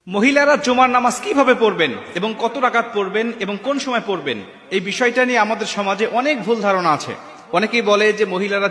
মহিলারা জুমার নামাজ কিভাবে পড়বেন এবং কত রাকাত পড়বেন এবং কোন সময় পড়বেন, এই বিষয়টা নিয়ে আমাদের সমাজে অনেক ভুল ধারণা আছে। অনেকেই বলে যে মহিলারা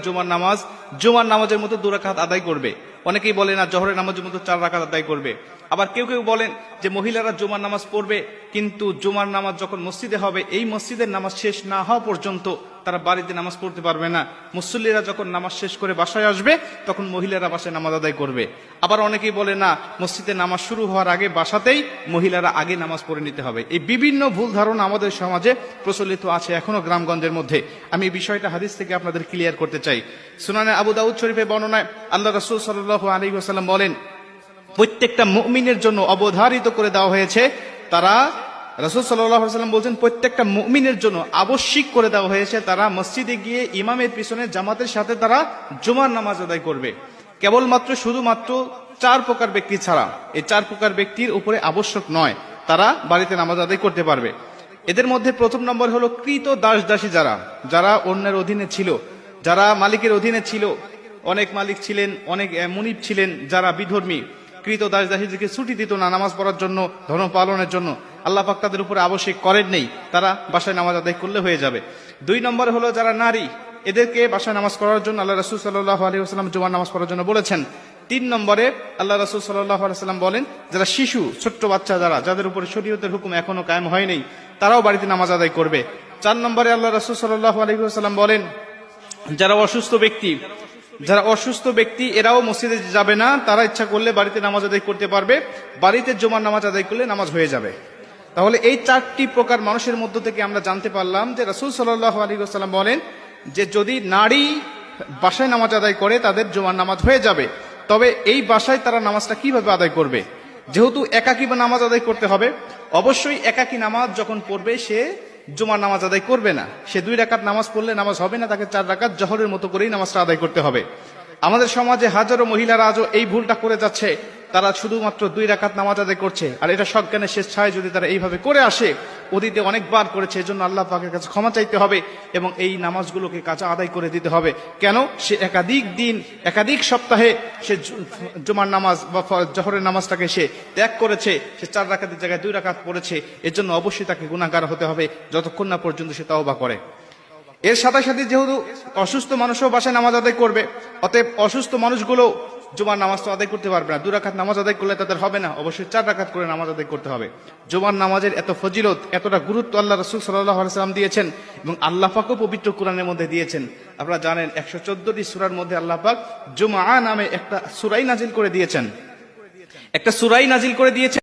জুমার নামাজের মতো 2 রাকাত আদায় করবে। অনেকেই বলে না, জোহরের নামাজের মতো 4 রাকাত আদায় করবে। আবার কেউ কেউ বলেন যে মহিলারা জুমার নামাজ পড়বে, কিন্তু জুমার নামাজ যখন মসজিদে হবে এই মসজিদের নামাজ শেষ না হওয়া পর্যন্ত তারা বাড়িতে নামাজ পড়তে পারবে না। মুসল্লিরা যখন নামাজ শেষ করে বাসায় আসবে তখন মহিলারা বাসায় নামাজ আদায় করবে। আবার অনেকেই বলে না, মসজিদে নামাজ শুরু হওয়ার আগে বাসাতেই মহিলারা আগে নামাজ পড়ে নিতে হবে। এই বিভিন্ন ভুল ধারণা আমাদের সমাজে প্রচলিত আছে এখনো গ্রামগঞ্জের মধ্যে। আমি এই বিষয়টা হাদিস থেকে আপনাদের ক্লিয়ার করতে চাই। সুনানে আবু দাউদ শরীফে বর্ণনায় আল্লাহ রাসূল সাল্লাল্লাহু আলাইহি ওয়াসাল্লাম বলেন, প্রত্যেকটা মুমিনের জন্য অবধারিত করে দেওয়া হয়েছে, রাসূল সাল্লাল্লাহু আলাইহি ওয়াসাল্লাম বলছেন প্রত্যেকটা মুমিনের জন্য আবশ্যিক করে দেওয়া হয়েছে তারা মসজিদে গিয়ে ইমামের পিছনে জামাতের সাথে তারা জুমার নামাজ আদায় করবে। কেবলমাত্র শুধুমাত্র 4 প্রকার ব্যক্তি ছাড়া, এই 4 প্রকার ব্যক্তির উপরে আবশ্যক নয়, তারা বাড়িতে নামাজ আদায় করতে পারবে। এদের মধ্যে প্রথম নম্বর হলো কৃত দাস দাসী, যারা অন্যের অধীনে ছিল, যারা মালিকের অধীনে ছিল। অনেক মালিক ছিলেন, অনেক মুনিব ছিলেন যারা বিধর্মী। কৃত দাস দাসীদেরকে ছুটি দিত না নামাজ পড়ার জন্য, ধর্ম পালনের জন্য। আল্লাহ পাক তাদের উপরে আবশ্যক করেন নেই, তারা বাসায় নামাজ আদায় করলে হয়ে যাবে। 2 নম্বর হলো যারা নারী, এদেরকে বাসায় নামাজ পড়ার জন্য আল্লাহ রাসূল সাল্লাল্লাহু আলাইহি ওয়াসাল্লাম জুমার নামাজ পড়ার জন্য বলেছেন। 3 নম্বরে আল্লাহ রাসূল সাল্লাল্লাহু আলাইহি ওয়াসাল্লাম বলেন, যারা শিশু, ছোট্ট বাচ্চা, যাদের উপরে শরীয়তের হুকুম এখনো কায়েম হয়নি, তারাও বাড়িতে নামাজ আদায় করবে। 4 নম্বরে আল্লাহ রাসূল সাল্লাল্লাহু আলাইহি ওয়াসাল্লাম বলেন, যারা অসুস্থ ব্যক্তি এরাও মসজিদে যাবে না, তারা ইচ্ছা করলে বাড়িতে নামাজ আদায় করতে পারবে। বাড়িতে জুমার নামাজ আদায় করলে নামাজ হয়ে যাবে। তাহলে এই 4টি প্রকার মানুষের মধ্য থেকে আমরা জানতে পারলাম যে রাসূল সাল্লাল্লাহু আলাইহি ওয়াসাল্লাম বলেন যে যদি নারী বাসায় নামাজ আদায় করে তাদের জুমার নামাজ হয়ে যাবে। তবে এই বাসায় তারা নামাজটা কিভাবে আদায় করবে? যেহেতু একাকী নামাজ আদায় করতে হবে, অবশ্যই একাকী নামাজ যখন পড়বে সে জুমার নামাজ আদায় করবে না। সে 2 রাকাত নামাজ পড়লে নামাজ হবে না, তাকে 4 রাকাত জোহরের মতো করেই নামাজটা আদায় করতে হবে। আমাদের সমাজে হাজারো মহিলারা আজও এই ভুলটা করে যাচ্ছে, তারা শুধুমাত্র 2 রাকাত নামাজ আদায় করছে। আর এটা সজ্ঞানের শেষ ছায় যদি তারা এইভাবে করে আসে, অতীতে অনেকবার করেছে, এজন্য আল্লাহ পাকের কাছে ক্ষমা চাইতে হবে এবং এই নামাজগুলোকে কাজা আদায় করে দিতে হবে। কেন? সে একাধিক সপ্তাহে সে জুমার নামাজ বা জোহরের নামাজটাকে সে ত্যাগ করেছে, সে 4 রাকাতের জায়গায় 2 রাকাত পড়েছে। এর জন্য অবশ্যই তাকে গুনাহগার হতে হবে যতক্ষণ না পর্যন্ত সে তওবা করে। এর সাথে সাথে যেহেতু অসুস্থ মানুষও বাসায় নামাজ আদায় করবে, অতএব অসুস্থ মানুষগুলো জুমার নামাজ তো আদায় করতে পারবে না। 2 রাকাত নামাজ আদায় করলে তাদের হবে না, অবশ্যই 4 রাকাত করে নামাজ আদায় করতে হবে। জুমার নামাজের এত ফজিলত, এতটা গুরুত্ব আল্লাহ রাসূল সাল্লাল্লাহু আলাইহি ওয়াসাল্লাম দিয়েছেন এবং আল্লাহ পাকও পবিত্র কোরআনের মধ্যে দিয়েছেন। আপনারা জানেন 114টি সূরার মধ্যে আল্লাহ পাক জুমআ নামে একটা সূরাই নাজিল করে দিয়েছেন।